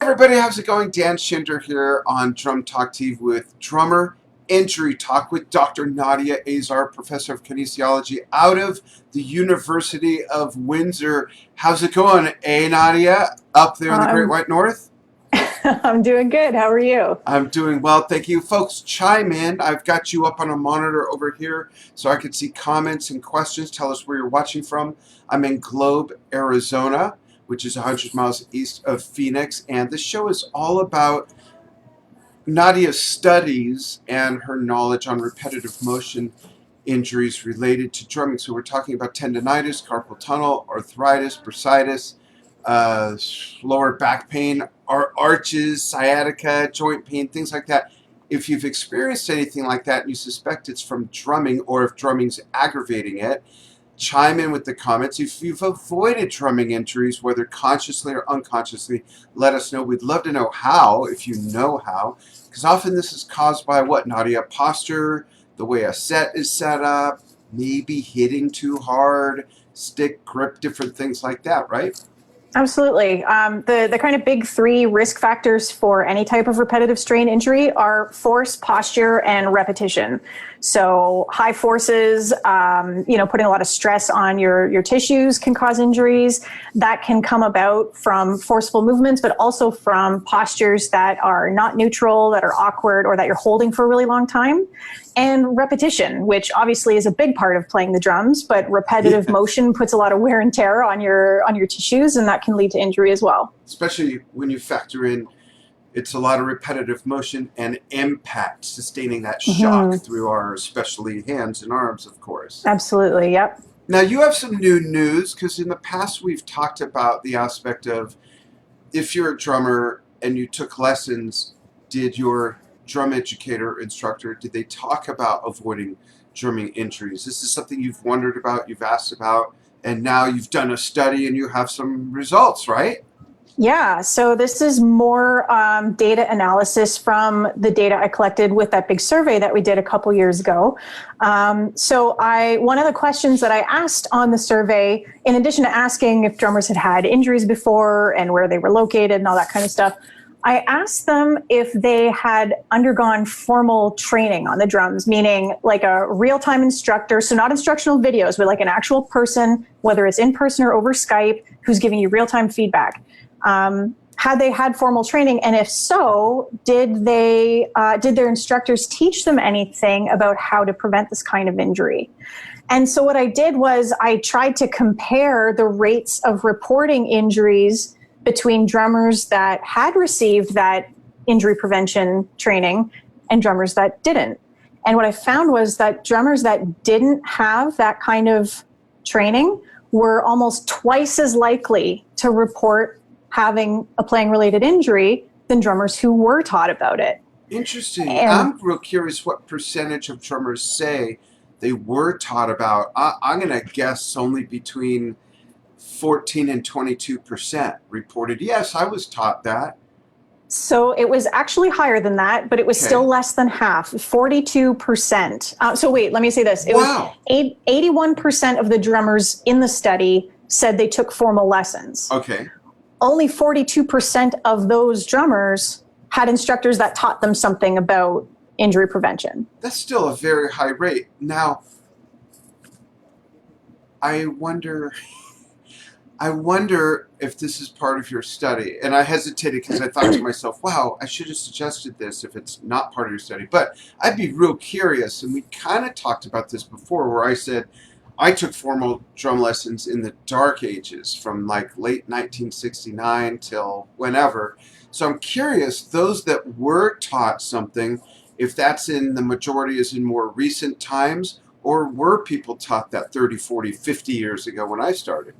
Everybody, how's it going? Dan Shinder here on Drum Talk TV with Drummer Injury Talk with Dr. Nadia Azar, Professor of Kinesiology out of the University of Windsor. How's it going, Nadia? Up there in the Great White North? I'm doing good. How are you? I'm doing well, thank you. Folks, chime in. I've got you up on a monitor over here so I can see comments and questions. Tell us where you're watching from. I'm in Globe, Arizona, which is 100 miles east of Phoenix, and this show is all about Nadia's studies and her knowledge on repetitive motion injuries related to drumming. So we're talking about tendonitis, carpal tunnel, arthritis, bursitis, lower back pain, arches, sciatica, joint pain, things like that. If you've experienced anything like that and you suspect it's from drumming, or if drumming's aggravating it, chime in with the comments. If you've avoided drumming injuries, whether consciously or unconsciously, let us know. We'd love to know how, if you know how, because often this is caused by what, Nadia? Posture, the way a set is set up, maybe hitting too hard, stick grip, different things like that, right? Absolutely. The kind of big three risk factors for any type of repetitive strain injury are force, posture, and repetition. So high forces, putting a lot of stress on your tissues can cause injuries. That can come about from forceful movements, but also from postures that are not neutral, that are awkward, or that you're holding for a really long time. And repetition, which obviously is a big part of playing the drums, but repetitive motion puts a lot of wear and tear on your tissues, and that can lead to injury as well. Especially when you factor in it's a lot of repetitive motion and impact, sustaining that shock through our especially hands and arms, of course. Absolutely, yep. Now you have some new news, because in the past we've talked about the aspect of if you're a drummer and you took lessons, did your drum educator, instructor, did they talk about avoiding drumming injuries? This is something you've wondered about, you've asked about, and now you've done a study and you have some results, right? Yeah, so this is more data analysis from the data I collected with that big survey that we did a couple years ago. One of the questions that I asked on the survey, in addition to asking if drummers had had injuries before and where they were located and all that kind of stuff, I asked them if they had undergone formal training on the drums, meaning like a real-time instructor, so not instructional videos, but like an actual person, whether it's in person or over Skype, who's giving you real-time feedback. Had they had formal training, and if so, did their instructors teach them anything about how to prevent this kind of injury? And so what I did was I tried to compare the rates of reporting injuries between drummers that had received that injury prevention training and drummers that didn't. And what I found was that drummers that didn't have that kind of training were almost twice as likely to report having a playing related injury than drummers who were taught about it. Interesting. I'm real curious what percentage of drummers say they were taught about. I'm going to guess only between 14 and 22% reported, yes, I was taught that. So it was actually higher than that, but it was still less than half, 42%. So wait, let me say this. It was 81% of the drummers in the study said they took formal lessons. Okay. Only 42% of those drummers had instructors that taught them something about injury prevention. That's still a very high rate. Now, I wonder if this is part of your study. And I hesitated because I thought to myself, wow, I should have suggested this if it's not part of your study. But I'd be real curious, and we kind of talked about this before, where I said I took formal drum lessons in the dark ages from like late 1969 till whenever. So I'm curious, those that were taught something, if that's in the majority is in more recent times, or were people taught that 30, 40, 50 years ago when I started?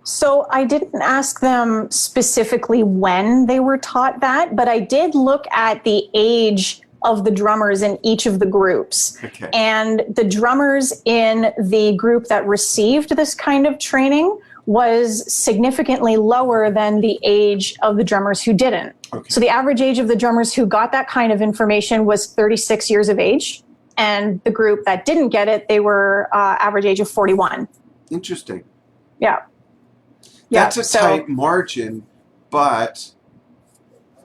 So I didn't ask them specifically when they were taught that, but I did look at the age of the drummers in each of the groups. Okay. And the drummers in the group that received this kind of training was significantly lower than the age of the drummers who didn't. Okay. So the average age of the drummers who got that kind of information was 36 years of age. And the group that didn't get it, they were average age of 41. Interesting. Yeah. That's a tight margin, but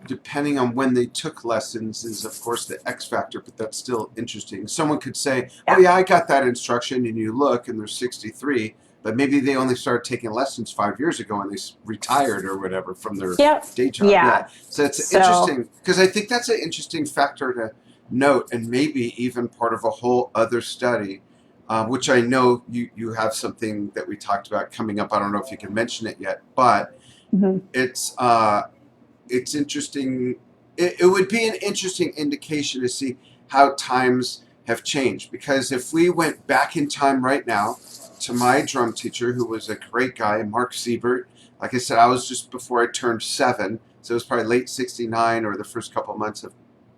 depending on when they took lessons is, of course, the X factor, but that's still interesting. Someone could say, oh, yeah, I got that instruction, and you look, and they're 63, but maybe they only started taking lessons 5 years ago and they retired or whatever from their day job. Yeah. So it's interesting, because I think that's an interesting factor to note, and maybe even part of a whole other study, which I know you have something that we talked about coming up. I don't know if you can mention it yet, but it's interesting. It would be an interesting indication to see how times have changed, because if we went back in time right now to my drum teacher, who was a great guy, Mark Siebert. Like I said, I was just before I turned 7, so it was probably late 69 or the first couple of months of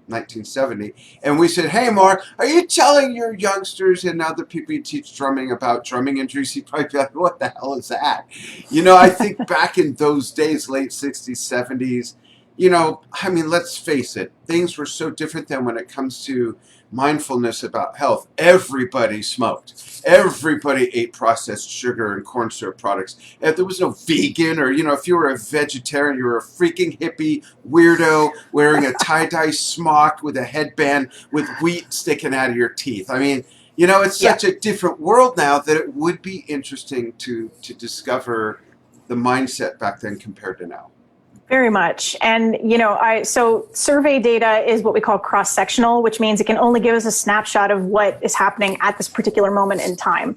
1970. And we said, hey, Mark, are you telling your youngsters and other people you teach drumming about drumming injuries? He'd probably be like, what the hell is that? You know, I think back in those days, late 60s, 70s, you know, I mean, let's face it, things were so different then when it comes to mindfulness about health. Everybody smoked. Everybody ate processed sugar and corn syrup products. And there was no vegan, or, you know, if you were a vegetarian, you were a freaking hippie weirdo wearing a tie-dye smock with a headband with wheat sticking out of your teeth. I mean, you know, it's such a different world now that it would be interesting to discover the mindset back then compared to now. Very much. And, you know, so survey data is what we call cross-sectional, which means it can only give us a snapshot of what is happening at this particular moment in time.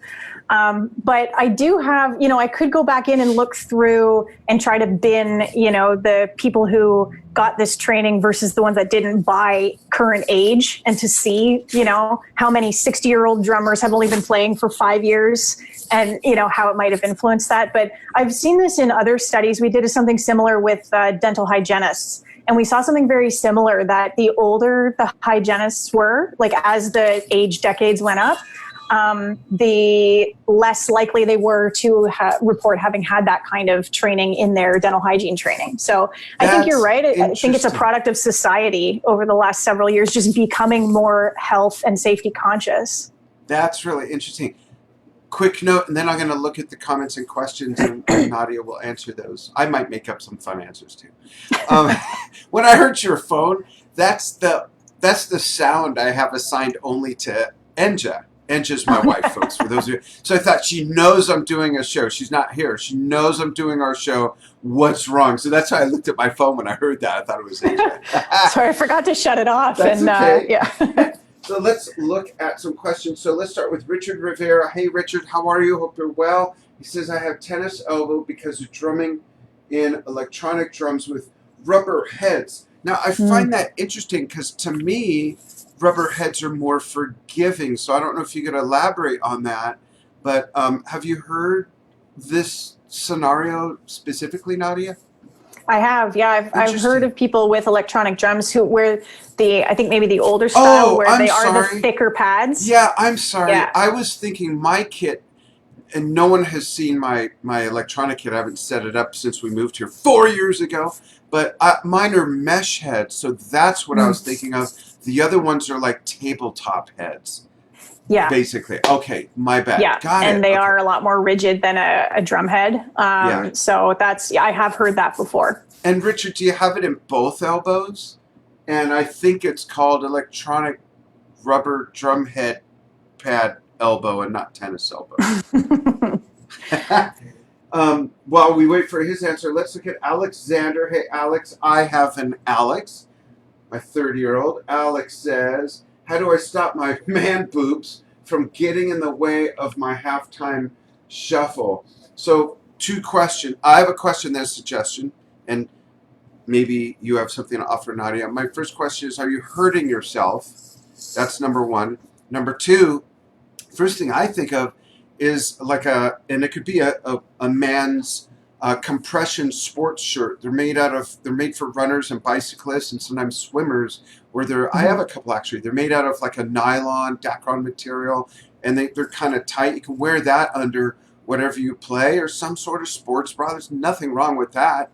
But I do have, you know, I could go back in and look through and try to bin, you know, the people who got this training versus the ones that didn't by current age, and to see, you know, how many 60-year-old drummers have only been playing for 5 years, and, you know, how it might have influenced that. But I've seen this in other studies. We did something similar with dental hygienists. And we saw something very similar, that the older the hygienists were, like as the age decades went up, the less likely they were to report having had that kind of training in their dental hygiene training. So I think you're right. I think it's a product of society over the last several years, just becoming more health and safety conscious. That's really interesting. Quick note, and then I'm going to look at the comments and questions, and Nadia will answer those. I might make up some fun answers too. When I heard your phone, that's the sound I have assigned only to Enja. Enja's my wife, folks, for those of you. So I thought, she knows I'm doing a show. She's not here. She knows I'm doing our show. What's wrong? So that's why I looked at my phone when I heard that. I thought it was Enja. Sorry, I forgot to shut it off. That's okay. So let's look at some questions. So let's start with Richard Rivera. Hey, Richard, how are you? Hope you're well. He says, I have tennis elbow because of drumming in electronic drums with rubber heads. Now, I find that interesting, because to me, rubber heads are more forgiving. So I don't know if you could elaborate on that. But have you heard this scenario specifically, Nadia? I have, yeah. I've heard of people with electronic drums where I think maybe the older style, where they are the thicker pads. Yeah, I'm sorry. Yeah. I was thinking my kit, and no one has seen my electronic kit. I haven't set it up since we moved here 4 years ago. But mine are mesh heads, so that's what I was thinking of. The other ones are like tabletop heads. Yeah. Basically. Okay, my bad. Yeah. Got it. And they are a lot more rigid than a drum head. So I have heard that before. And Richard, do you have it in both elbows? And I think it's called electronic rubber drum head pad elbow and not tennis elbow. While we wait for his answer, let's look at Alexander. Hey, Alex, I have an Alex, my 30-year-old. Alex says, how do I stop my man boobs from getting in the way of my halftime shuffle? So, 2 questions. I have a question, then a suggestion, and maybe you have something to offer, Nadia. My first question is, are you hurting yourself? That's number 1. Number 2, first thing I think of is like and it could be a man's compression sports shirt. They're made for runners and bicyclists and sometimes swimmers. Where I have a couple actually. They're made out of like a nylon, Dacron material, and they're kind of tight. You can wear that under whatever you play, or some sort of sports bra. There's nothing wrong with that.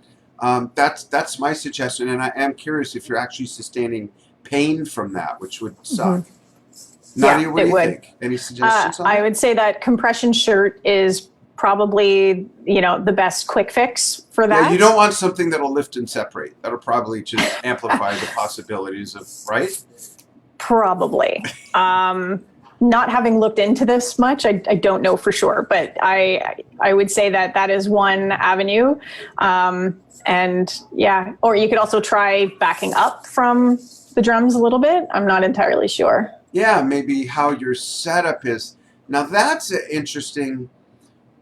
That's my suggestion, and I am curious if you're actually sustaining pain from that, which would suck. Nadia, what do you think? Any suggestions on that? I would say that compression shirt is probably, the best quick fix for that. Yeah, you don't want something that'll lift and separate. That'll probably just amplify the possibilities of, right? Probably. Not having looked into this much, I don't know for sure, but I would say that is one avenue. And yeah, or you could also try backing up from the drums a little bit. I'm not entirely sure. Yeah, maybe how your setup is. Now that's an interesting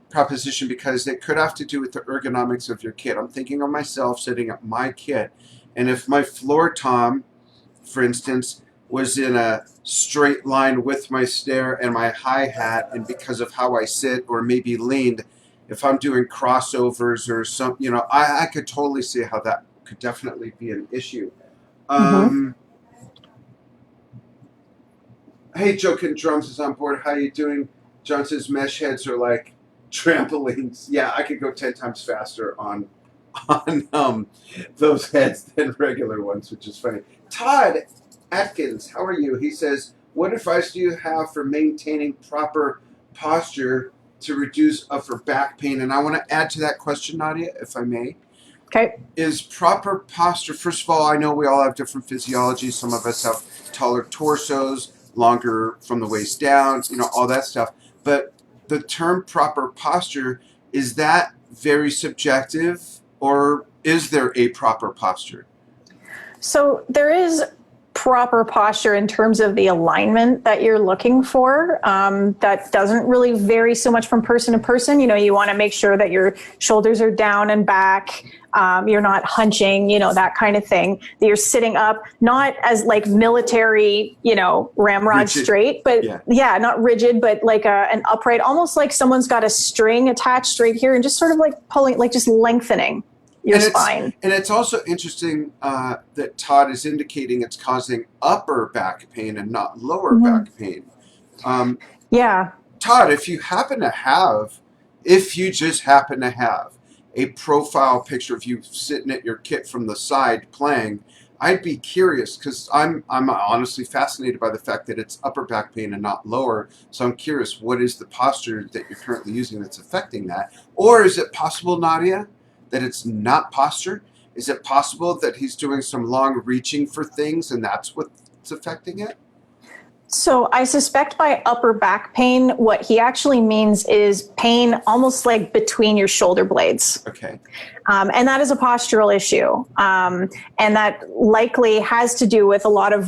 proposition because it could have to do with the ergonomics of your kit. I'm thinking of myself setting up my kit, and if my floor tom, for instance, was in a straight line with my snare and my hi-hat, and because of how I sit or maybe leaned, if I'm doing crossovers or some, I could totally see how that could definitely be an issue. Hey, Jokin Drums is on board. How you doing? John says mesh heads are like trampolines. Yeah, I could go 10 times faster on those heads than regular ones, which is funny. Todd Atkins, how are you? He says, what advice do you have for maintaining proper posture to reduce upper back pain? And I want to add to that question, Nadia, if I may. Okay. Is proper posture, first of all, I know we all have different physiology. Some of us have taller torsos, longer from the waist down, all that stuff. But the term proper posture, is that very subjective, or is there a proper posture? So there is proper posture in terms of the alignment that you're looking for. That doesn't really vary so much from person to person. You want to make sure that your shoulders are down and back. You're not hunching, that kind of thing. That you're sitting up, not as like military, ramrod Rigid. Straight, but yeah, not rigid, but like an upright, almost like someone's got a string attached right here and just sort of like pulling, like just lengthening your spine. And it's also interesting that Todd is indicating it's causing upper back pain and not lower back pain. Yeah. Todd, if you just happen to have a profile picture of you sitting at your kit from the side playing, I'd be curious because I'm honestly fascinated by the fact that it's upper back pain and not lower. So I'm curious, what is the posture that you're currently using that's affecting that? Or is it possible, Nadia, that it's not posture? Is it possible that he's doing some long reaching for things and that's what's affecting it? So I suspect by upper back pain, what he actually means is pain almost like between your shoulder blades. Okay. And that is a postural issue. And that likely has to do with a lot of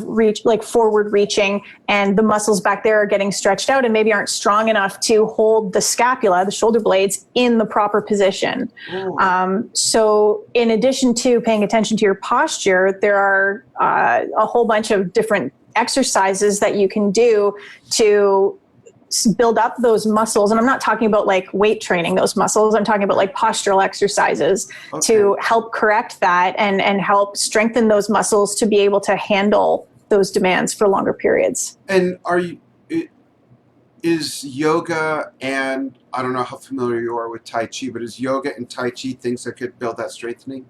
forward reaching, and the muscles back there are getting stretched out and maybe aren't strong enough to hold the scapula, the shoulder blades, in the proper position. So in addition to paying attention to your posture, there are a whole bunch of different exercises that you can do to build up those muscles. And I'm not talking about like weight training those muscles. I'm talking about like postural exercises to help correct that and help strengthen those muscles to be able to handle those demands for longer periods. And is yoga, and I don't know how familiar you are with Tai Chi, but is yoga and Tai Chi things that could build that strengthening?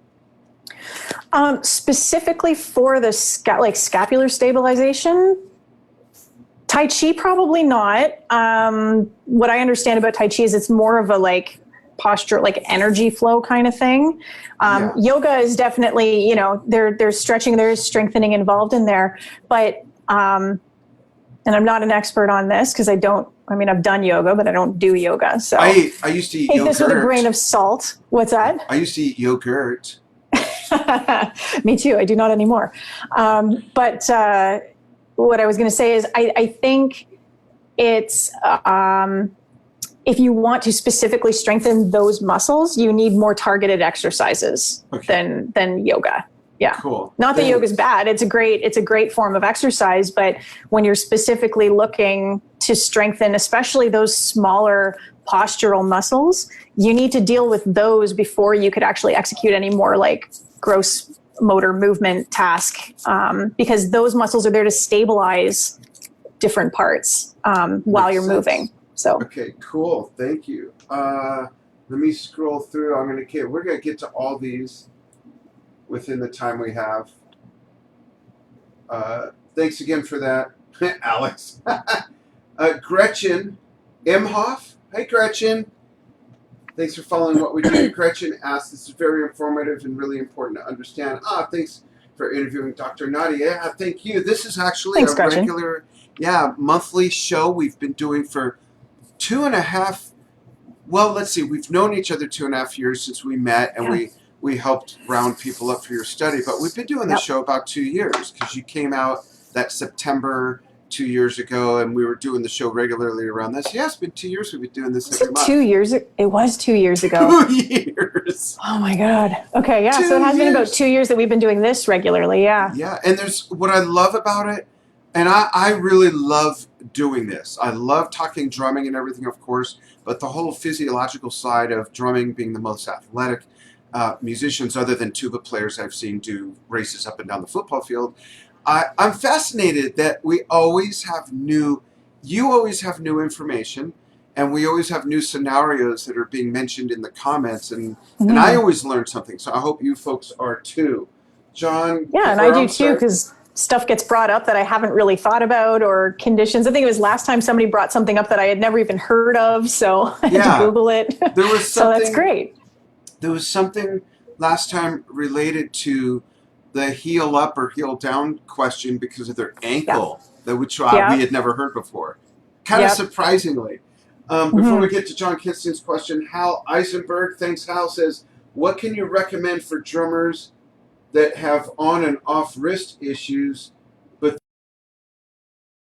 Specifically for the scapular stabilization, Tai Chi probably not. What I understand about Tai Chi is it's more of a like posture, like energy flow kind of thing. Yoga is definitely, there's stretching, there's strengthening involved in there. But, and I'm not an expert on this because I've done yoga, but I don't do yoga. So I used to eat take yogurt. this with a grain of salt. What's that? I used to eat yogurt. Me too. I do not anymore. But what I was going to say is I think it's if you want to specifically strengthen those muscles, you need more targeted exercises than yoga. Yeah. Cool. Not that yoga is bad. It's a great form of exercise, but when you're specifically looking to strengthen, especially those smaller postural muscles, you need to deal with those before you could actually execute any more like gross motor movement task, because those muscles are there to stabilize different parts while you're moving. So okay, cool. Thank you. Let me scroll through. We're gonna get to all these within the time we have. Thanks again for that, Alex. Gretchen Imhoff. Hey, Gretchen. Thanks for following what we do. Gretchen asked, this is very informative and really important to understand. Thanks for interviewing Dr. Nadia. Yeah, thank you. This is actually Thanks, a Gretchen. regular, monthly show we've been doing for 2.5. Well, let's see. We've known each other 2.5 years since we met, and we helped round people up for your study. But we've been doing this show about 2 years because you came out that September 2 years ago, and we were doing the show regularly around this. Yeah, it's been 2 years we've been doing this every month. 2 years? It was 2 years ago. 2 years. Oh my God. Okay, yeah. So it has been about 2 years that we've been doing this regularly. Yeah. Yeah, and there's what I love about it, and I really love doing this. I love talking drumming and everything, of course, but the whole physiological side of drumming being the most athletic musicians, other than tuba players I've seen do races up and down the football field. I'm fascinated that you always have new information, and we always have new scenarios that are being mentioned in the comments, and I always learn something. So I hope you folks are too. John? Yeah, and I do too, because stuff gets brought up that I haven't really thought about, or conditions. I think it was last time somebody brought something up that I had never even heard of, so I had to Google it. There was so that's great. There was something last time related to the heel up or heel down question because of their ankle, which we had never heard before. Kind of surprisingly. Before we get to John Kinston's question, Hal Eisenberg, thanks Hal, says, what can you recommend for drummers that have on and off wrist issues, but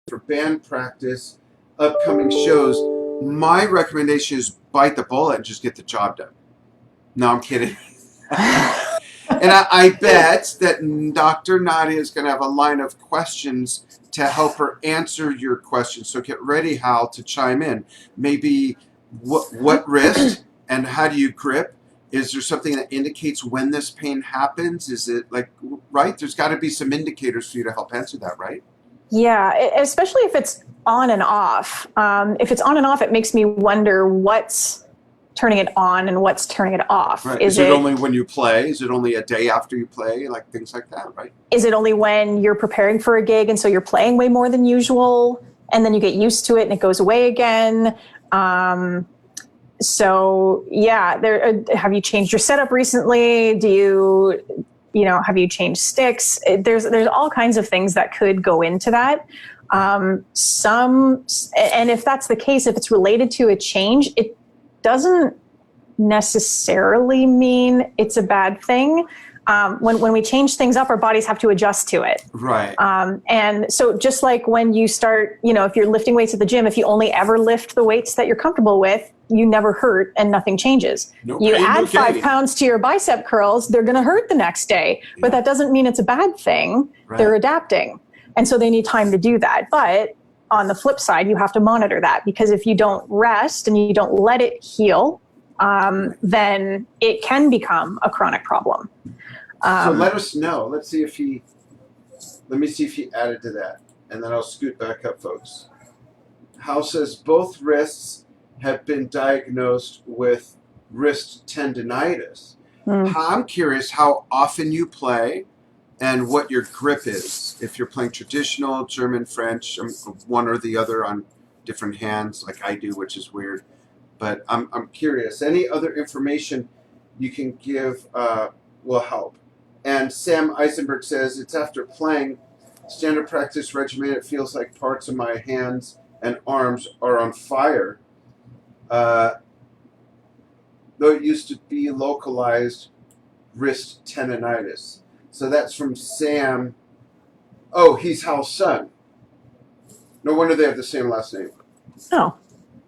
for band practice, upcoming shows? My recommendation is bite the bullet and just get the job done. No, I'm kidding. And I bet that Dr. Nadia is going to have a line of questions to help her answer your questions. So get ready, Hal, to chime in. Maybe what wrist and how do you grip? Is there something that indicates when this pain happens? Is it right? There's got to be some indicators for you to help answer that, right? Yeah, especially if it's on and off. If it's on and off, it makes me wonder what's turning it on and what's turning it off. Right. Is it only when you play? Is it only a day after you play? Like things like that, right? Is it only when you're preparing for a gig and so you're playing way more than usual and then you get used to it and it goes away again? So yeah, have you changed your setup recently? Do you have you changed sticks? There's all kinds of things that could go into that. And if that's the case, if it's related to a change, it doesn't necessarily mean it's a bad thing. When we change things up, our bodies have to adjust to it. Right. And so just like when you start, if you're lifting weights at the gym, if you only ever lift the weights that you're comfortable with, you never hurt and nothing changes. You add 5 pounds to your bicep curls, they're going to hurt the next day, but that doesn't mean it's a bad thing. Right. They're adapting. And so they need time to do that. But on the flip side, you have to monitor that, because if you don't rest and you don't let it heal, then it can become a chronic problem. So let us know. Let me see if he added to that, and then I'll scoot back up, folks. Hal says both wrists have been diagnosed with wrist tendinitis. I'm curious how often you play and what your grip is. If you're playing traditional, German, French, one or the other on different hands like I do, which is weird. But I'm curious. Any other information you can give will help. And Sam Eisenberg says, it's after playing standard practice regimen, it feels like parts of my hands and arms are on fire. Though it used to be localized wrist tendonitis. So that's from Sam. Oh, he's Hal's son. No wonder they have the same last name. Oh,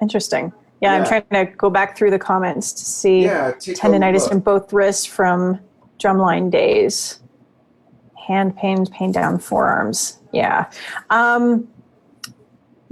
interesting. Yeah, I'm trying to go back through the comments to see tendonitis in both wrists from drumline days. Hand pain down forearms. Yeah.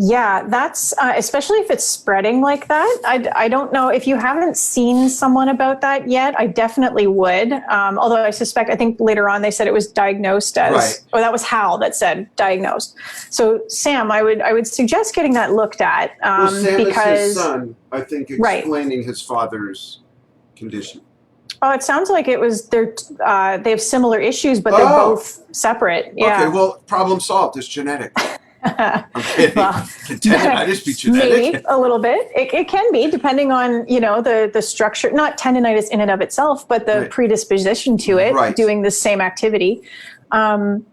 Yeah, that's especially if it's spreading like that. I don't know if you haven't seen someone about that yet. I definitely would. Although I think later on they said it was diagnosed as, or that was Hal that said diagnosed. So Sam, I would suggest getting that looked at. Sam is his son, I think, explaining his father's condition. Oh, it sounds like it was they have similar issues, but they're both separate. Yeah. Okay, well, problem solved. It's genetic. I'm kidding. Well, Can tendinitis be genetic? maybe a little bit. It can be, depending on, the structure, not tendinitis in and of itself, but the Right. predisposition to it, Right. doing the same activity.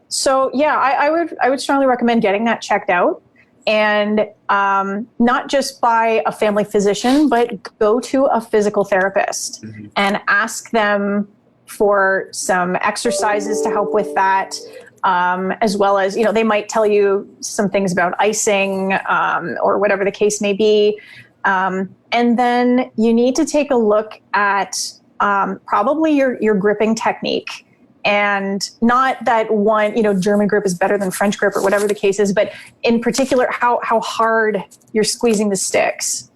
So yeah, I would strongly recommend getting that checked out, and not just by a family physician, but go to a physical therapist and ask them for some exercises to help with that. As well as, they might tell you some things about icing, or whatever the case may be. And then you need to take a look at probably your gripping technique. And not that one, German grip is better than French grip or whatever the case is, but in particular, how hard you're squeezing the sticks.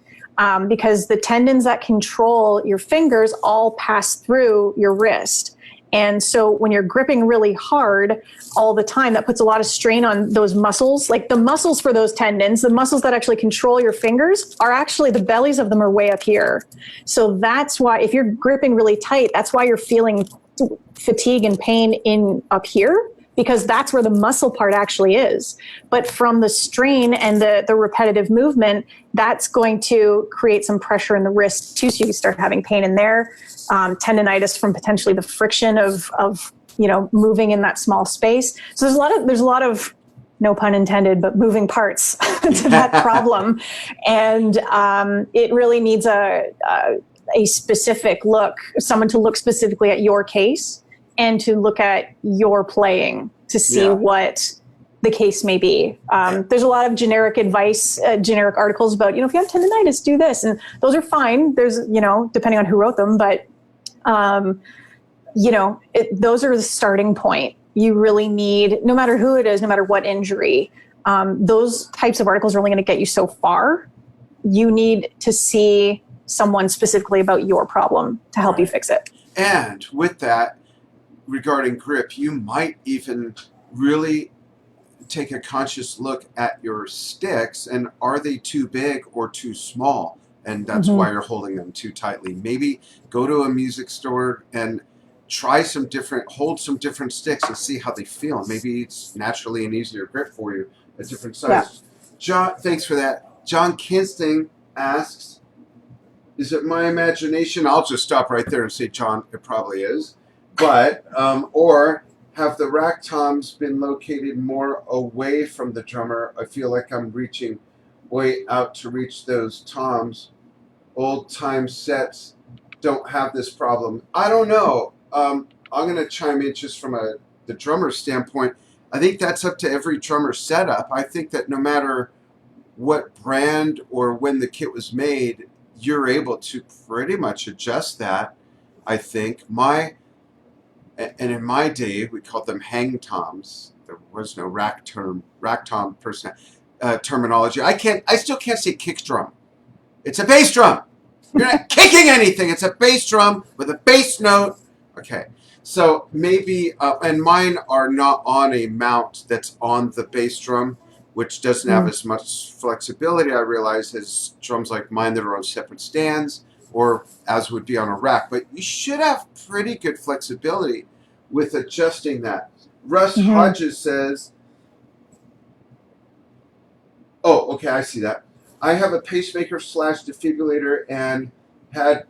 Because the tendons that control your fingers all pass through your wrist. And so when you're gripping really hard all the time, that puts a lot of strain on those muscles. Like the muscles for those tendons, the muscles that actually control your fingers are actually, the bellies of them are way up here. So that's why, if you're gripping really tight, that's why you're feeling fatigue and pain in up here, because that's where the muscle part actually is. But from the strain and the repetitive movement, that's going to create some pressure in the wrist too, so you start having pain in there. Tendonitis from potentially the friction of moving in that small space. So there's a lot of, no pun intended, but moving parts to that problem, and it really needs a specific look, someone to look specifically at your case and to look at your playing to see what the case may be. There's a lot of generic advice, generic articles about, if you have tendonitis, do this. And those are fine. There's, depending on who wrote them, but, those are the starting point. You really need, no matter who it is, no matter what injury, those types of articles are only going to get you so far. You need to see someone specifically about your problem to help you fix it. And with that, regarding grip, you might even really take a conscious look at your sticks, and are they too big or too small? And that's why you're holding them too tightly. Maybe go to a music store and try hold some different sticks and see how they feel. Maybe it's naturally an easier grip for you at different sizes. Yeah. John, thanks for that. John Kinsting asks, is it my imagination? I'll just stop right there and say, John, it probably is. But, or have the rack toms been located more away from the drummer? I feel like I'm reaching way out to reach those toms. Old time sets don't have this problem. I don't know. I'm going to chime in just from the drummer's standpoint. I think that's up to every drummer's setup. I think that no matter what brand or when the kit was made, you're able to pretty much adjust that. I think in my day, we called them hang toms. There was no rack tom terminology. I still can't say kick drum. It's a bass drum. You're not kicking anything. It's a bass drum with a bass note. Okay. So maybe, and mine are not on a mount that's on the bass drum, which doesn't have as much flexibility, I realize, as drums like mine that are on separate stands, or as would be on a rack. But you should have pretty good flexibility with adjusting that. Russ Hodges says, oh, okay, I see that. I have a pacemaker / defibrillator and I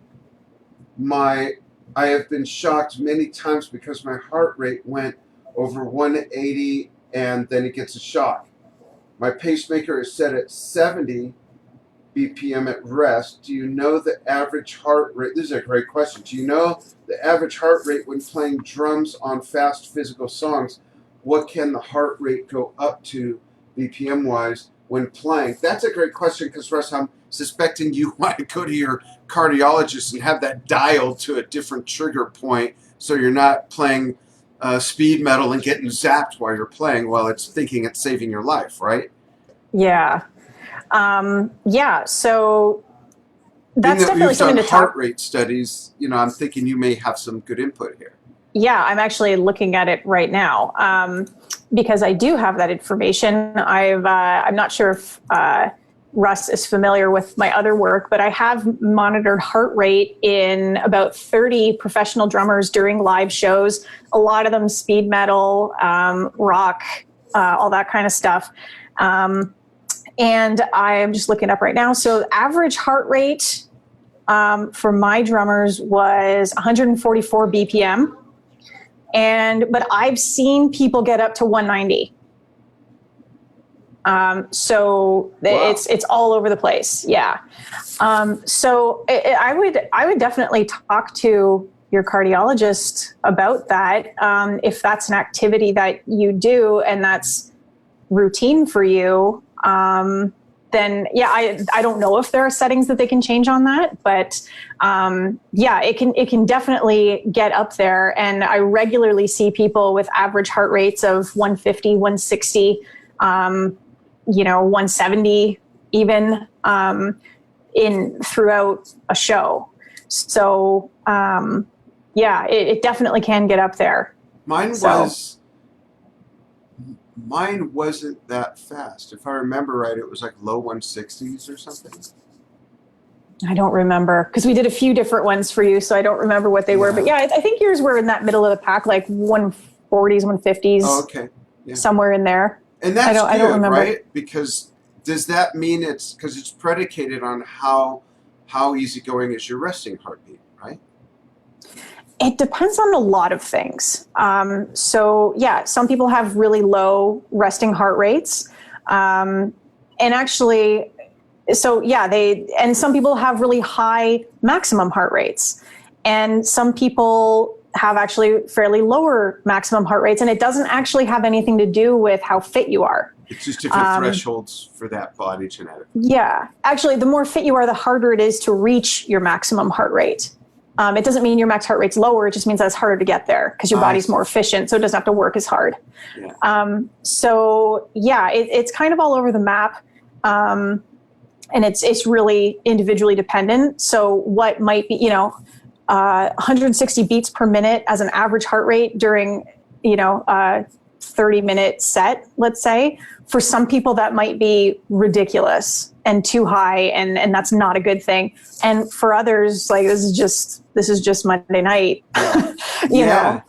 have been shocked many times because my heart rate went over 180 and then it gets a shock. My pacemaker is set at 70 BPM at rest. Do you know the average heart rate? This is a great question. Do you know the average heart rate when playing drums on fast physical songs? What can the heart rate go up to BPM wise when playing? That's a great question because, Russ, I'm suspecting you want to go to your cardiologist and have that dialed to a different trigger point so you're not playing speed metal and getting zapped while you're playing while it's thinking it's saving your life, right? Yeah. So that's definitely something to talk. Heart rate studies, I'm thinking you may have some good input here. Yeah, I'm actually looking at it right now because I do have that information. I'm not sure if Russ is familiar with my other work, but I have monitored heart rate in about 30 professional drummers during live shows, a lot of them speed metal, rock, all that kind of stuff. And I'm just looking up right now. So average heart rate for my drummers was 144 BPM. But I've seen people get up to 190. So Wow. it's all over the place. Yeah. So I would definitely talk to your cardiologist about that. If that's an activity that you do and that's routine for you, then yeah, I don't know if there are settings that they can change on that, but yeah, it can definitely get up there. And I regularly see people with average heart rates of 150, 160, 170 even in throughout a show. So yeah, it definitely can get up there. Mine wasn't that fast. If I remember right, it was like low 160s or something. I don't remember because we did a few different ones for you, so I don't remember what they were. But yeah, I think yours were in that middle of the pack, like 140s, 150s. Oh, okay. Yeah. Somewhere in there. And that's I don't remember. Right? Because does that mean it's predicated on how easygoing is your resting heartbeat, right? It depends on a lot of things. So yeah, some people have really low resting heart rates. And actually, so yeah, and some people have really high maximum heart rates. And some people have actually fairly lower maximum heart rates. And it doesn't actually have anything to do with how fit you are. It's just different thresholds for that body genetically. Yeah. Actually, the more fit you are, the harder it is to reach your maximum heart rate. It doesn't mean your max heart rate's lower. It just means that it's harder to get there because your body's more efficient, so it doesn't have to work as hard. Yeah. So yeah, it's kind of all over the map, and it's really individually dependent. So what might be, 160 beats per minute as an average heart rate during, a 30-minute set, let's say. For some people, that might be ridiculous and too high, and that's not a good thing. And for others, like this is just Monday night. you know,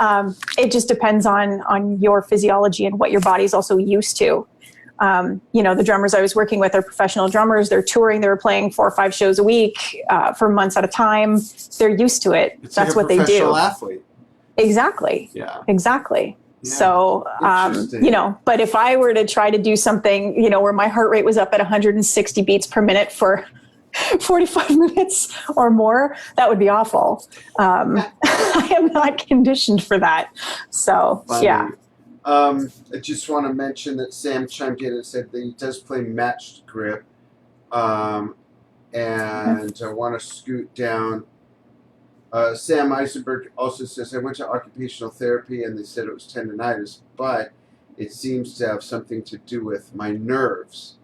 it just depends on your physiology and what your body's also used to. The drummers I was working with are professional drummers. They're touring. They're playing 4 or 5 shows a week for months at a time. They're used to it. It's that's like what they do. Professional athlete. Exactly. Yeah. Exactly. Yeah. So, but if I were to try to do something, where my heart rate was up at 160 beats per minute for 45 minutes or more, that would be awful. I am not conditioned for that. So, Funny. yeah. I just want to mention that Sam chimed in and said that he does play matched grip. And I want to scoot down. Sam Eisenberg also says, I went to occupational therapy and they said it was tendonitis, but it seems to have something to do with my nerves.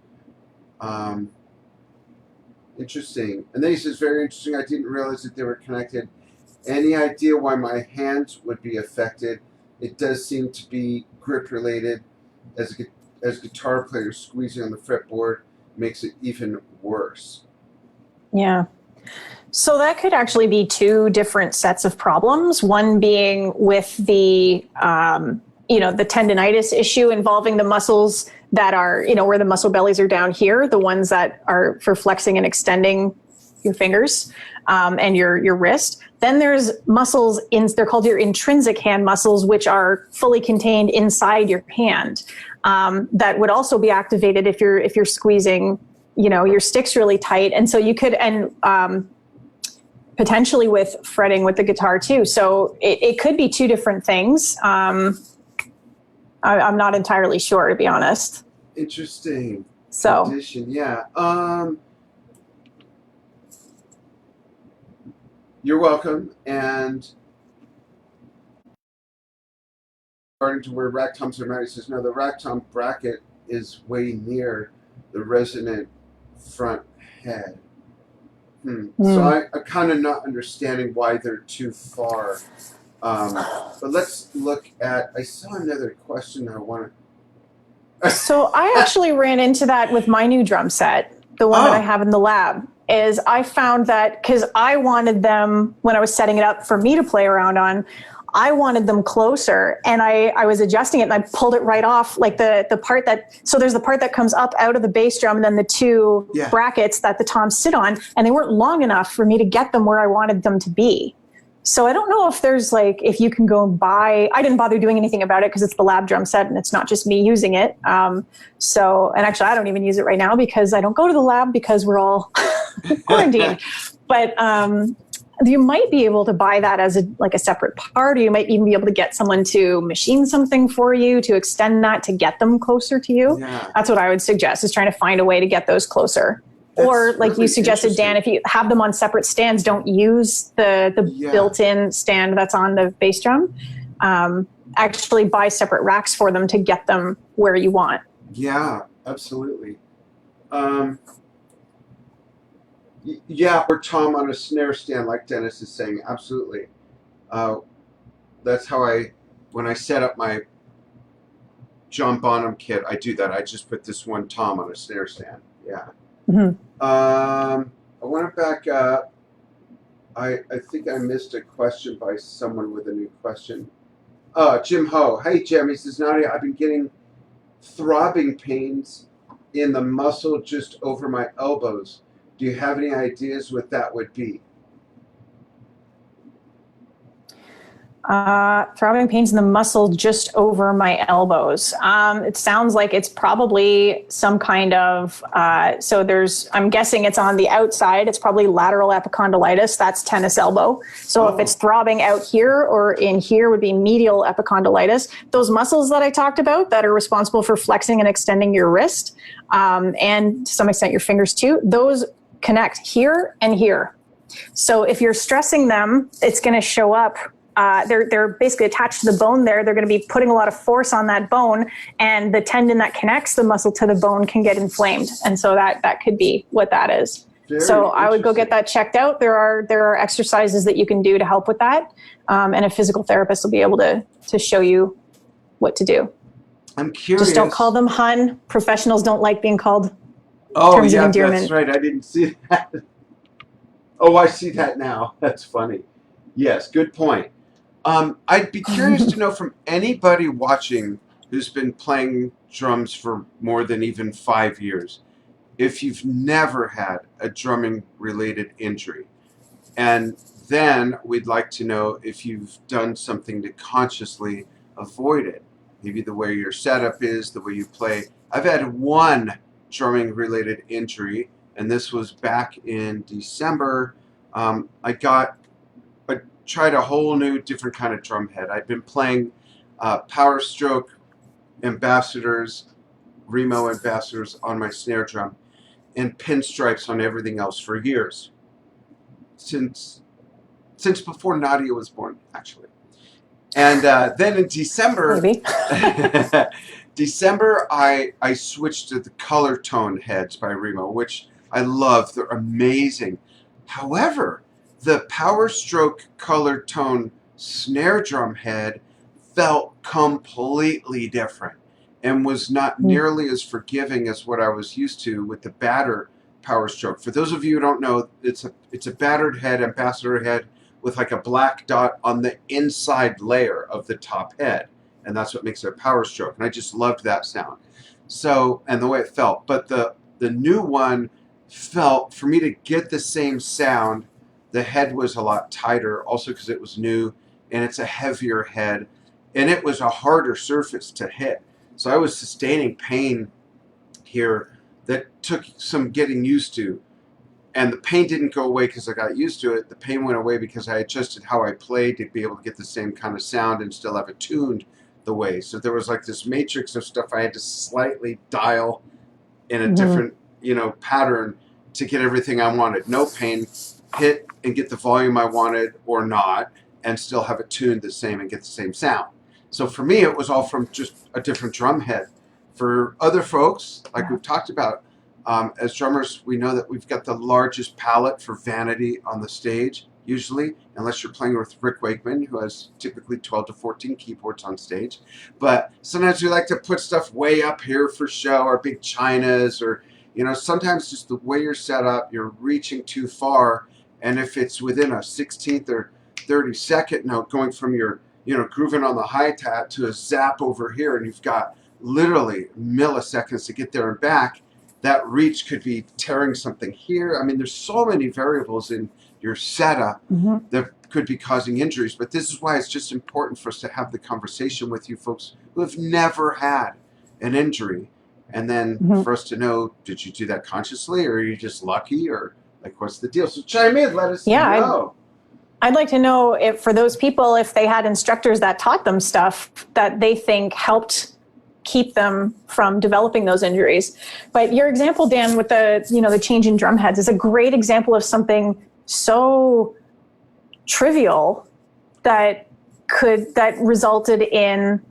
Interesting. And then he says, very interesting. I didn't realize that they were connected. Any idea why my hands would be affected? It does seem to be grip related. As guitar players squeezing on the fretboard makes it even worse. Yeah. So that could actually be 2 different sets of problems. One being with the tendonitis issue involving the muscles that are, where the muscle bellies are down here, the ones that are for flexing and extending your fingers and your wrist. Then there's muscles they're called your intrinsic hand muscles, which are fully contained inside your hand. That would also be activated if you're squeezing, your sticks really tight. And so you could, potentially with fretting with the guitar too. So it could be 2 different things. I'm not entirely sure, to be honest. Interesting. So, condition, yeah. You're welcome. And according to where rack toms are mounted, he says, no, the rack tom bracket is way near the resonant front head. So I'm kind of not understanding why they're too far. But let's look at, I saw another question I want to. So I actually ran into that with my new drum set, the one that I have in the lab, is I found that because I wanted them, when I was setting it up for me to play around on, I wanted them closer, and I was adjusting it, and I pulled it right off, like the part that, so there's the part that comes up out of the bass drum, and then the two brackets that the toms sit on, and they weren't long enough for me to get them where I wanted them to be. So I don't know if there's like, if you can go buy, I didn't bother doing anything about it because it's the lab drum set and it's not just me using it. So, and actually I don't even use it right now because I don't go to the lab because we're all quarantined. But you might be able to buy that as a separate part, or you might even be able to get someone to machine something for you to extend that to get them closer to you. Yeah. That's what I would suggest, is trying to find a way to get those closer. That's or like really you suggested, Dan, if you have them on separate stands, don't use the built-in stand that's on the bass drum. Actually buy separate racks for them to get them where you want. Yeah, absolutely. Yeah, or tom on a snare stand, like Dennis is saying. Absolutely. That's how when I set up my John Bonham kit, I do that. I just put this one tom on a snare stand. Yeah. Mm-hmm. I want to back up. I think I missed a question by someone with a new question. Jim Ho. Hey, Jim. He says, Nadia, I've been getting throbbing pains in the muscle just over my elbows. Do you have any ideas what that would be? Throbbing pains in the muscle just over my elbows. It sounds like it's probably some kind of, I'm guessing it's on the outside. It's probably lateral epicondylitis. That's tennis elbow. So if it's throbbing out here or in here would be medial epicondylitis. Those muscles that I talked about that are responsible for flexing and extending your wrist, and to some extent your fingers too, those connect here and here. So if you're stressing them, it's going to show up. They're basically attached to the bone there. They're going to be putting a lot of force on that bone, and the tendon that connects the muscle to the bone can get inflamed. And so that could be what that is. So I would go get that checked out. There are exercises that you can do to help with that. And a physical therapist will be able to show you what to do. I'm curious. Just don't call them hun. Professionals don't like being called terms of endearment. That's right. I didn't see that. Oh, I see that now. That's funny. Yes, good point. I'd be curious to know from anybody watching who's been playing drums for more than even 5 years, if you've never had a drumming-related injury. And then we'd like to know if you've done something to consciously avoid it. Maybe the way your setup is, the way you play. I've had one drumming-related injury, and this was back in December. I tried a whole new different kind of drum head. I'd been playing Power Stroke Ambassadors, Remo Ambassadors on my snare drum, and pinstripes on everything else for years. Since before Nadia was born, actually. And then in December, I switched to the color tone heads by Remo, which I love. They're amazing. However, the Power Stroke color tone snare drum head felt completely different and was not nearly as forgiving as what I was used to with the battered Power Stroke. For those of you who don't know, it's a battered head, ambassador head, with like a black dot on the inside layer of the top head. And that's what makes it a Power Stroke. And I just loved that sound. So, and the way it felt. But the new one felt, for me to get the same sound, the head was a lot tighter, also because it was new, and it's a heavier head, and it was a harder surface to hit. So I was sustaining pain here that took some getting used to. And the pain didn't go away because I got used to it. The pain went away because I adjusted how I played to be able to get the same kind of sound and still have it tuned the way. So there was like this matrix of stuff I had to slightly dial in a different, pattern to get everything I wanted. No pain, hit and get the volume I wanted or not, and still have it tuned the same and get the same sound. So for me, it was all from just a different drum head. For other folks, like we've talked about, as drummers, we know that we've got the largest palette for vanity on the stage, usually, unless you're playing with Rick Wakeman, who has typically 12 to 14 keyboards on stage. But sometimes we like to put stuff way up here for show, or big chinas, or, sometimes just the way you're set up, you're reaching too far. And if it's within a 16th or 32nd note, going from your grooving on the hi-hat to a zap over here, and you've got literally milliseconds to get there and back. That reach could be tearing something here. I mean, there's so many variables in your setup that could be causing injuries, but this is why it's just important for us to have the conversation with you folks who have never had an injury, and then for us to know, did you do that consciously, or are you just lucky, or like, what's the deal? So chime in, let us know. I'd like to know if, for those people, if they had instructors that taught them stuff that they think helped keep them from developing those injuries. But your example, Dan, with the change in drum heads is a great example of something so trivial that resulted in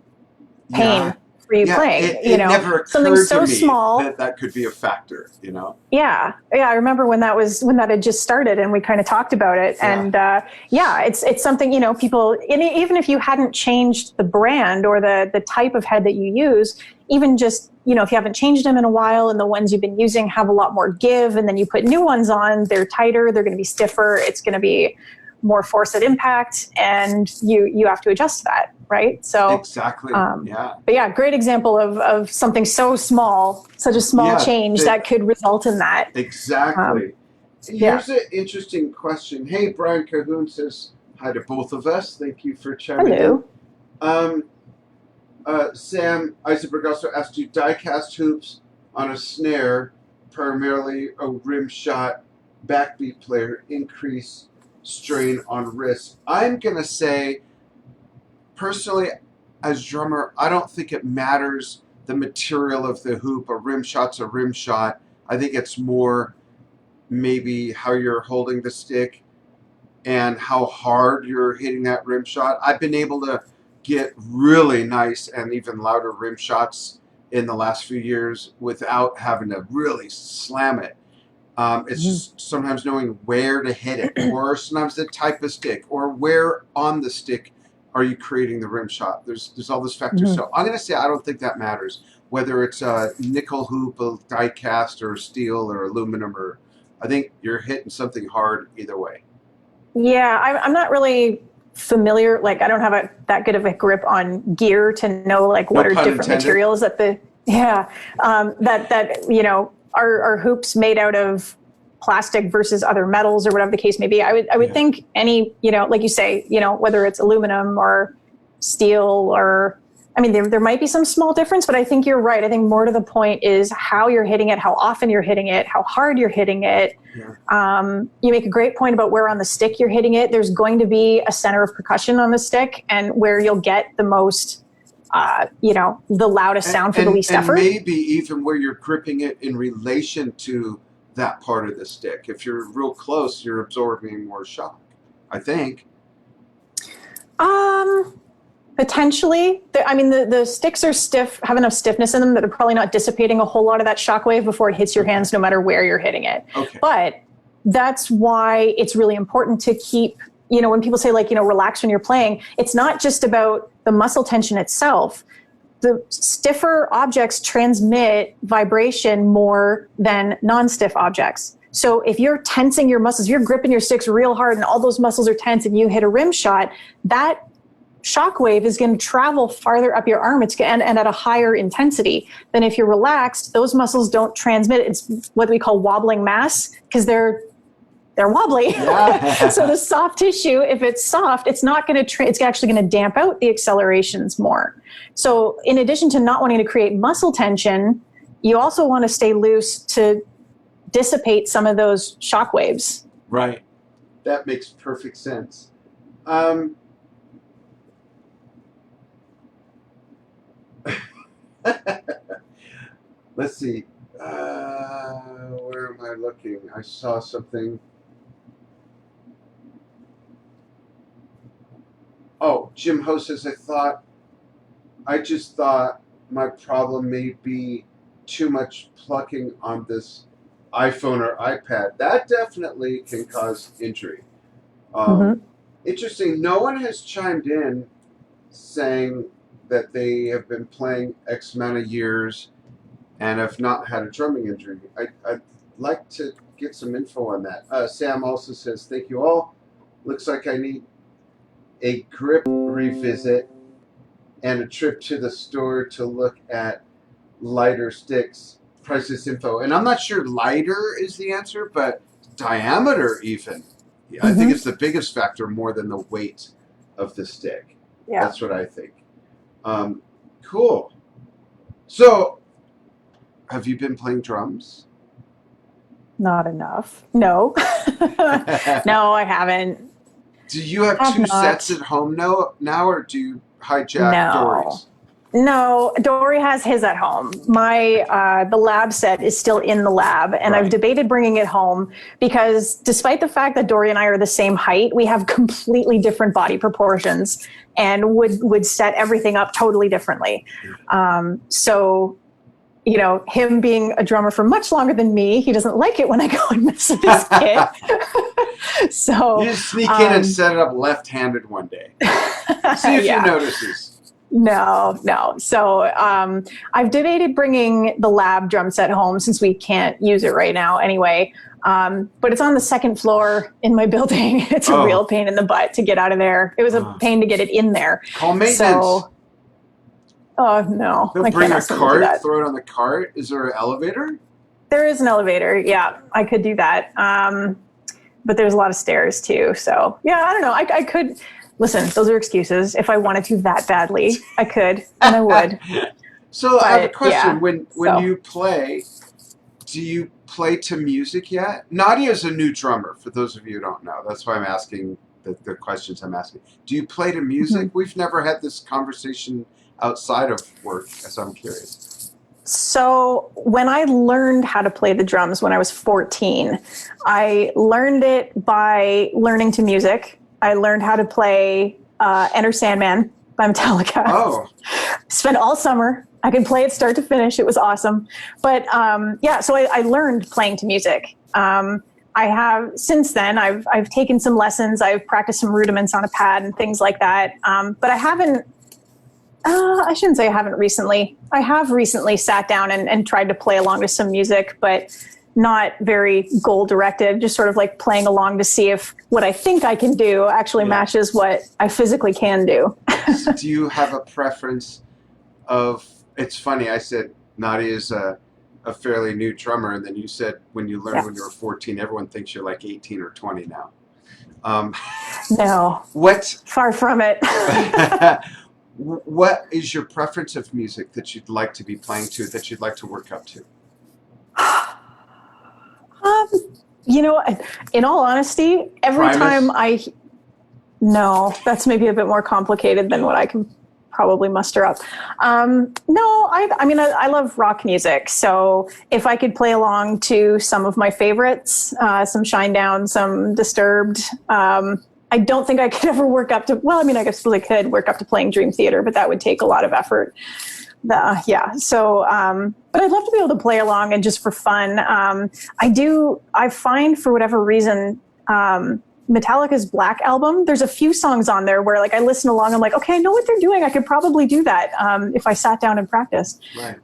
pain for you playing. It never occurred something so to me small that could be a factor. Yeah, I remember when that had just started, and we kind of talked about it. And it's something people. Even if you hadn't changed the brand or the type of head that you use, even just if you haven't changed them in a while, and the ones you've been using have a lot more give, and then you put new ones on, they're tighter, they're going to be stiffer, it's going to be more force at impact, and you have to adjust to that, right? So exactly. But great example of something so small, such a small change that could result in that. Exactly. Here's an interesting question. Hey, Brian Cahoon says hi to both of us. Thank you for chiming in. Sam Eisenberg also asked, do die-cast hoops on a snare, primarily a rim shot backbeat player, increase strain on wrist? I'm going to say, personally, as drummer, I don't think it matters the material of the hoop. A rim shot's a rim shot. I think it's more maybe how you're holding the stick and how hard you're hitting that rim shot. I've been able to get really nice and even louder rim shots in the last few years without having to really slam it. It's just sometimes knowing where to hit it, or sometimes the type of stick, or where on the stick are you creating the rim shot. There's all those factors. So I'm going to say I don't think that matters, whether it's a nickel hoop, a die cast, or steel, or aluminum, or I think you're hitting something hard either way. Yeah, I'm not really familiar. Like, I don't have that good of a grip on gear to know what are different materials that are hoops made out of plastic versus other metals or whatever the case may be. I would think any, like you say, whether it's aluminum or steel or, I mean, there might be some small difference, but I think you're right. I think more to the point is how you're hitting it, how often you're hitting it, how hard you're hitting it. Yeah. You make a great point about where on the stick you're hitting it. There's going to be a center of percussion on the stick, and where you'll get the most, the loudest sound for the least effort. And maybe even where you're gripping it in relation to that part of the stick. If you're real close, you're absorbing more shock, I think. Potentially. The sticks are stiff, have enough stiffness in them that they're probably not dissipating a whole lot of that shock wave before it hits your hands, no matter where you're hitting it. Okay. But that's why it's really important to keep, when people say relax when you're playing, it's not just about the muscle tension itself. The stiffer objects transmit vibration more than non-stiff objects. So if you're tensing your muscles, you're gripping your sticks real hard and all those muscles are tense and you hit a rim shot, that shock wave is going to travel farther up your arm and at a higher intensity than if you're relaxed. Those muscles don't transmit. It's what we call wobbling mass, because they're wobbly. Yeah. So the soft tissue, if it's soft, it's not going to it's actually going to damp out the accelerations more. So in addition to not wanting to create muscle tension, you also want to stay loose to dissipate some of those shock waves. Right. That makes perfect sense. Let's see. Where am I looking? I saw something. Oh, Jim Ho says, I just thought my problem may be too much plucking on this iPhone or iPad. That definitely can cause injury. Interesting. No one has chimed in saying that they have been playing X amount of years and have not had a drumming injury. I'd like to get some info on that. Sam also says, thank you all. Looks like I need a grip revisit, and a trip to the store to look at lighter sticks, prices info. And I'm not sure lighter is the answer, but diameter even. I think it's the biggest factor more than the weight of the stick. Yeah. That's what I think. Cool. So, have you been playing drums? Not enough. No. No, I haven't. Do you have two sets at home now, or do you hijack Dory's? No, Dory has his at home. The lab set is still in the lab, and I've debated bringing it home because despite the fact that Dory and I are the same height, we have completely different body proportions and would set everything up totally differently. So, you know, him being a drummer for much longer than me, he doesn't like it when I go and mess with his kit. So you just sneak in and set it up left-handed one day. See if he notices. No. So I've debated bringing the lab drum set home since we can't use it right now anyway. But it's on the second floor in my building. It's a real pain in the butt to get out of there. It was a pain to get it in there. Call maintenance. So, oh, no. They'll bring a cart, throw it on the cart. Is there an elevator? There is an elevator, yeah. I could do that. But there's a lot of stairs, too. So, yeah, I don't know. I could... Listen, those are excuses. If I wanted to that badly, I could, and I would. So I have a question. When you play, do you play to music yet? Nadia is a new drummer, for those of you who don't know. That's why I'm asking the questions I'm asking. Do you play to music? We've never had this conversation outside of work, as I'm curious. So when I learned how to play the drums when I was 14, I learned it by learning to music. I learned how to play Enter Sandman by Metallica. Oh. Spent all summer. I could play it start to finish. It was awesome. But so I learned playing to music. I have, since then, I've taken some lessons. I've practiced some rudiments on a pad and things like that. But I haven't, I shouldn't say I haven't recently. I have recently sat down and tried to play along to some music, but not very goal-directed, just sort of like playing along to see if what I think I can do actually matches what I physically can do. So do you have a preference of, it's funny, I said Nadia is a fairly new drummer, and then you said when you learned when you were 14, everyone thinks you're like 18 or 20 now. No. Far from it. What is your preference of music that you'd like to be playing to, that you'd like to work up to? You know, in all honesty, every time no, that's maybe a bit more complicated than what I can probably muster up. No, I mean, I love rock music. So if I could play along to some of my favorites, some Shinedown, some Disturbed, I don't think I could ever work up to, well, I mean, I guess I could work up to playing Dream Theater, but that would take a lot of effort. But I'd love to be able to play along and just for fun. I find for whatever reason, Metallica's Black album, there's a few songs on there where like I listen along, I'm like, okay, I know what they're doing. I could probably do that if I sat down and practiced. Right.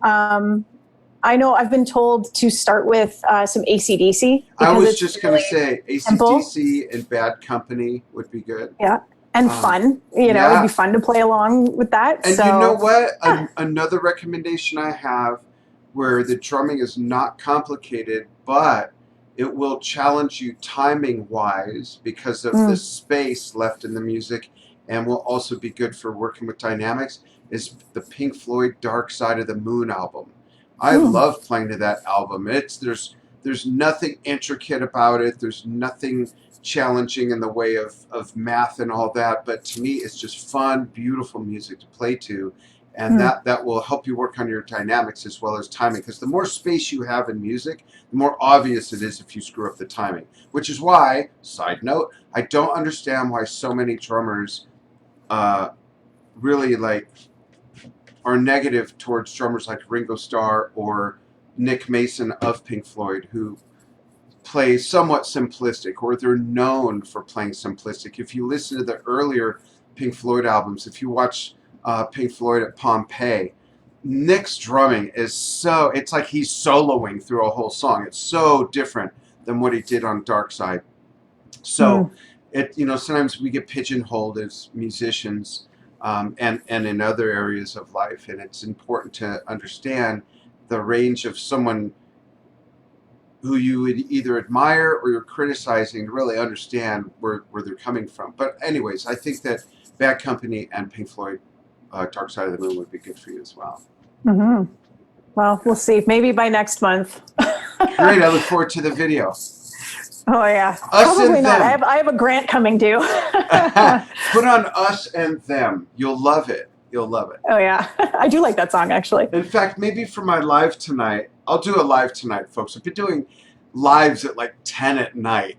I know I've been told to start with some AC/DC. I was just going to say AC/DC and Bad Company would be good. Yeah. And fun, it'd be fun to play along with that. And you know what? Another recommendation I have where the drumming is not complicated, but it will challenge you timing-wise because of the space left in the music and will also be good for working with dynamics, is the Pink Floyd Dark Side of the Moon album. I love playing to that album. There's nothing intricate about it. There's nothing challenging in the way of math and all that, but to me it's just fun, beautiful music to play to, and that will help you work on your dynamics as well as timing, because the more space you have in music, the more obvious it is if you screw up the timing, which is why, side note, I don't understand why so many drummers really like are negative towards drummers like Ringo Starr or Nick Mason of Pink Floyd, who play somewhat simplistic, or they're known for playing simplistic. If you listen to the earlier Pink Floyd albums, if you watch Pink Floyd at Pompeii, Nick's drumming is it's like he's soloing through a whole song. It's so different than what he did on Dark Side. So sometimes we get pigeonholed as musicians, and in other areas of life, and it's important to understand the range of someone who you would either admire or you're criticizing to really understand where they're coming from. But anyways, I think that Bad Company and Pink Floyd, Dark Side of the Moon would be good for you as well. Mm-hmm. Well, we'll see. Maybe by next month. Great. I look forward to the video. Oh, yeah. Us Probably and not. them. I have a grant coming due. Put on Us and Them. You'll love it. You'll love it. Oh, yeah. I do like that song, actually. In fact, maybe for my live tonight, I'll do a live tonight, folks. I've been doing lives at like 10 at night,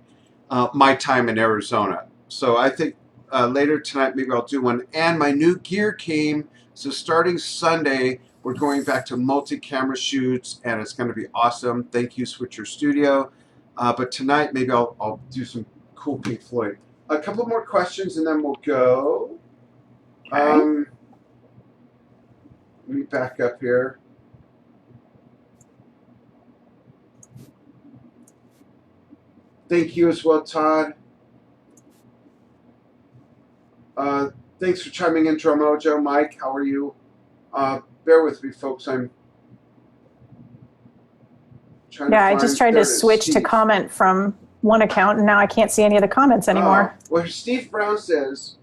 my time in Arizona. So I think later tonight, maybe I'll do one. And my new gear came. So starting Sunday, we're going back to multi-camera shoots, and it's going to be awesome. Thank you, Switcher Studio. But tonight, maybe I'll do some cool Pink Floyd. A couple more questions, and then we'll go. Okay. Let me back up here. Thank you as well, Todd. Thanks for chiming in, Dromojo. Mike, how are you? Bear with me, folks. I'm trying to find. I just tried to switch to comment from one account, and now I can't see any of the comments anymore. Well, Steve Brown says,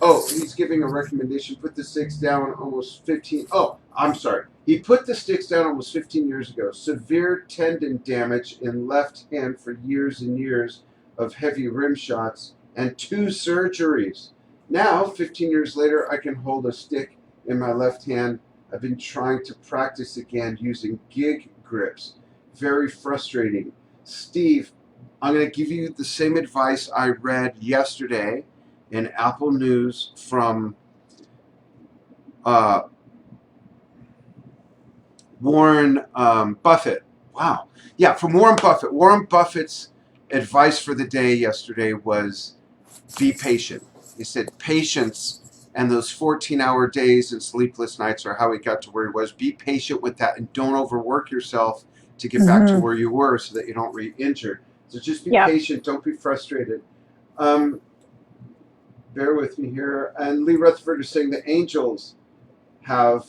oh, he's giving a recommendation. Put the sticks down almost 15. Oh, I'm sorry. He put the sticks down almost 15 years ago. Severe tendon damage in left hand for years and years of heavy rim shots and 2 surgeries. Now, 15 years later, I can hold a stick in my left hand. I've been trying to practice again using gig grips. Very frustrating. Steve, I'm going to give you the same advice I read yesterday in Apple News from Warren Buffett. Wow. Yeah, from Warren Buffett. Warren Buffett's advice for the day yesterday was be patient. He said patience and those 14-hour days and sleepless nights are how he got to where he was. Be patient with that and don't overwork yourself to get back to where you were so that you don't re-injure. So just be patient. Don't be frustrated. Bear with me here. And Lee Rutherford is saying the Angels have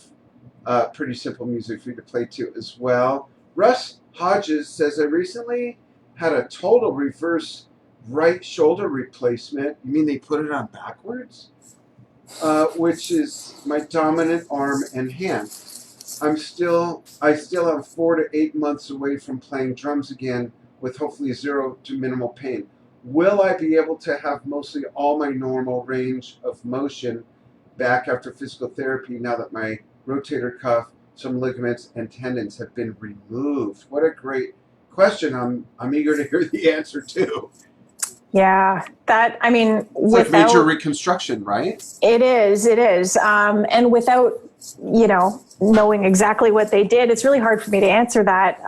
pretty simple music for you to play to as well. Russ Hodges says, I recently had a total reverse right shoulder replacement. You mean they put it on backwards? Which is my dominant arm and hand. I still have 4 to 8 months away from playing drums again with hopefully 0 to minimal pain. Will I be able to have mostly all my normal range of motion back after physical therapy now that my rotator cuff, some ligaments, and tendons have been removed? What a great question. I'm eager to hear the answer too. Yeah, it's like major reconstruction, right? It is. And without, knowing exactly what they did, it's really hard for me to answer that.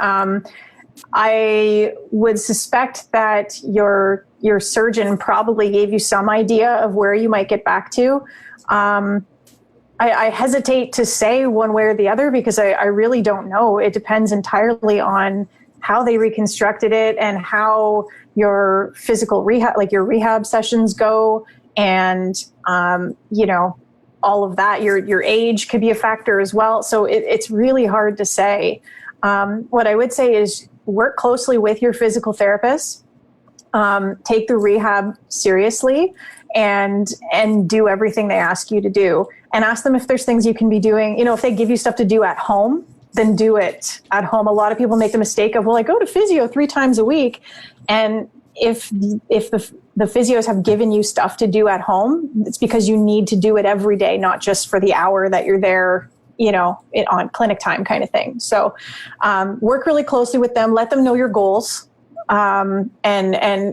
I would suspect that your surgeon probably gave you some idea of where you might get back to. I hesitate to say one way or the other because I really don't know. It depends entirely on how they reconstructed it and how your physical rehab, like your rehab sessions go, and all of that. Your age could be a factor as well. So it's really hard to say. What I would say is work closely with your physical therapist. Take the rehab seriously and do everything they ask you to do. And ask them if there's things you can be doing. If they give you stuff to do at home, then do it at home. A lot of people make the mistake of, well, I go to physio 3 times a week. And if the physios have given you stuff to do at home, it's because you need to do it every day, not just for the hour that you're there, on clinic time kind of thing. So work really closely with them. Let them know your goals. And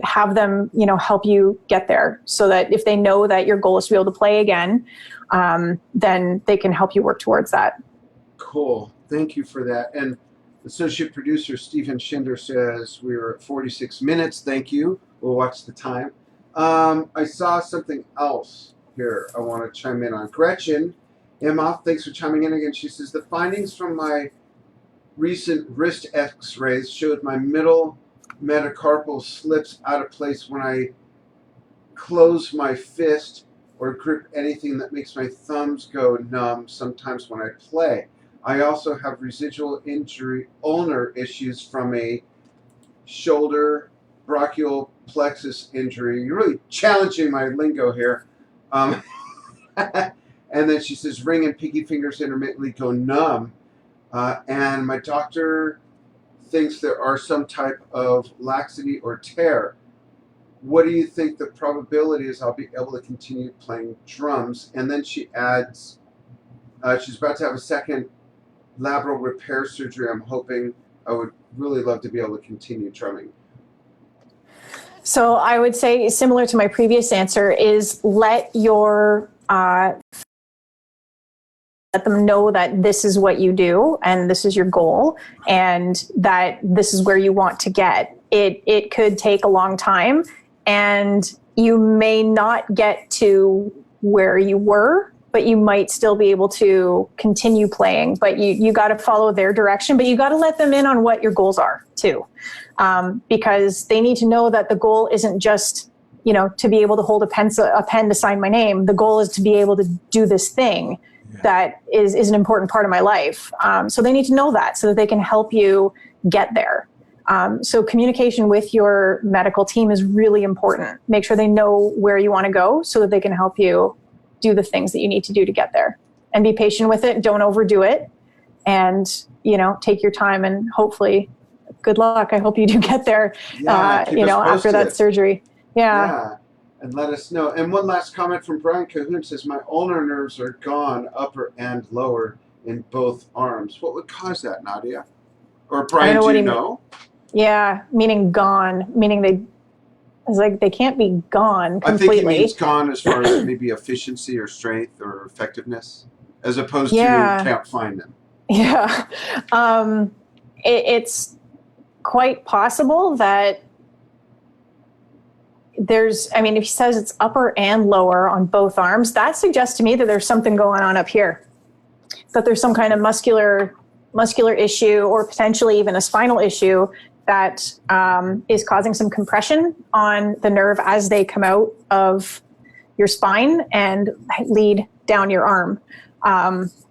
have them, help you get there so that if they know that your goal is to be able to play again, then they can help you work towards that. Cool. Thank you for that. And associate producer Stephen Shinder says we were at 46 minutes. Thank you. We'll watch the time. I saw something else here I want to chime in on. Gretchen Emma, thanks for chiming in again. She says, the findings from my recent wrist x-rays showed my middle metacarpal slips out of place when I close my fist or grip anything that makes my thumbs go numb sometimes when I play. I also have residual injury ulnar issues from a shoulder brachial plexus injury. You're really challenging my lingo here. Um, and then she says, ring and pinky fingers intermittently go numb. And my doctor thinks there are some type of laxity or tear. What do you think the probability is I'll be able to continue playing drums? And then she adds, she's about to have a second labral repair surgery. I'm hoping I would really love to be able to continue drumming. So I would say, similar to my previous answer, is let them know that this is what you do and this is your goal and that this is where you want to get. It could take a long time and you may not get to where you were, but you might still be able to continue playing. But you got to follow their direction, but you got to let them in on what your goals are too. Because they need to know that the goal isn't just, to be able to hold a pen to sign my name. The goal is to be able to do this thing that is an important part of my life. So they need to know that so that they can help you get there. So communication with your medical team is really important. Make sure they know where you want to go so that they can help you do the things that you need to do to get there. And be patient with it. Don't overdo it. And, take your time and hopefully, good luck. I hope you do get there, after that surgery. Yeah. And let us know. And one last comment from Brian Cahoon says, my ulnar nerves are gone, upper and lower, in both arms. What would cause that, Nadia? Or Brian, do you know? Yeah, meaning gone, meaning they can't be gone completely. I think he means gone as far as maybe efficiency or strength or effectiveness, as opposed to can't find them. Yeah. It's quite possible that if he says it's upper and lower on both arms, that suggests to me that there's something going on up here, that there's some kind of muscular issue or potentially even a spinal issue that is causing some compression on the nerve as they come out of your spine and lead down your arm.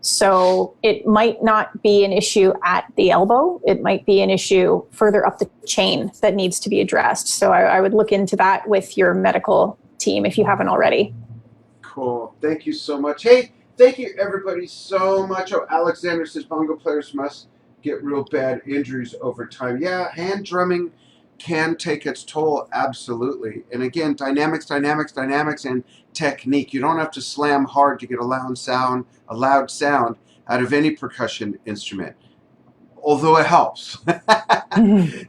So it might not be an issue at the elbow. It might be an issue further up the chain that needs to be addressed. So I would look into that with your medical team if you haven't already. Cool. Thank you so much. Hey, thank you everybody so much. Oh, Alexander says bongo players must get real bad injuries over time. Yeah, hand drumming can take its toll, absolutely. And again, dynamics, and technique. You don't have to slam hard to get a loud sound out of any percussion instrument, although it helps.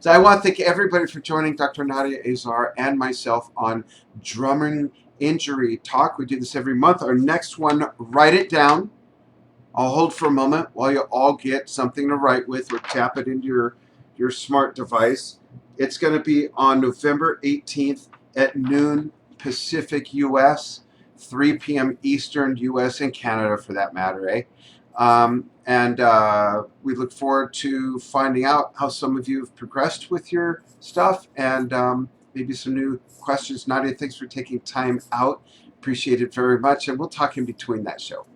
So I want to thank everybody for joining Dr. Nadia Azar and myself on Drumming Injury Talk. We do this every month. Our next one, write it down. I'll hold for a moment while you all get something to write with or tap it into your smart device. It's going to be on November 18th at noon Pacific U.S., 3 p.m. Eastern U.S. and Canada for that matter, eh? And we look forward to finding out how some of you have progressed with your stuff and maybe some new questions. Nadia, thanks for taking time out. Appreciate it very much. And we'll talk in between that show.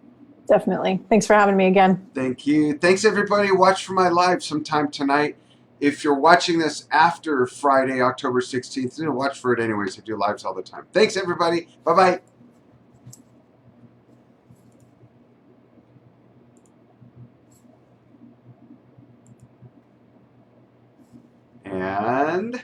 Definitely. Thanks for having me again. Thank you. Thanks, everybody. Watch for my live sometime tonight. If you're watching this after Friday, October 16th, watch for it anyways. I do lives all the time. Thanks, everybody. Bye-bye. And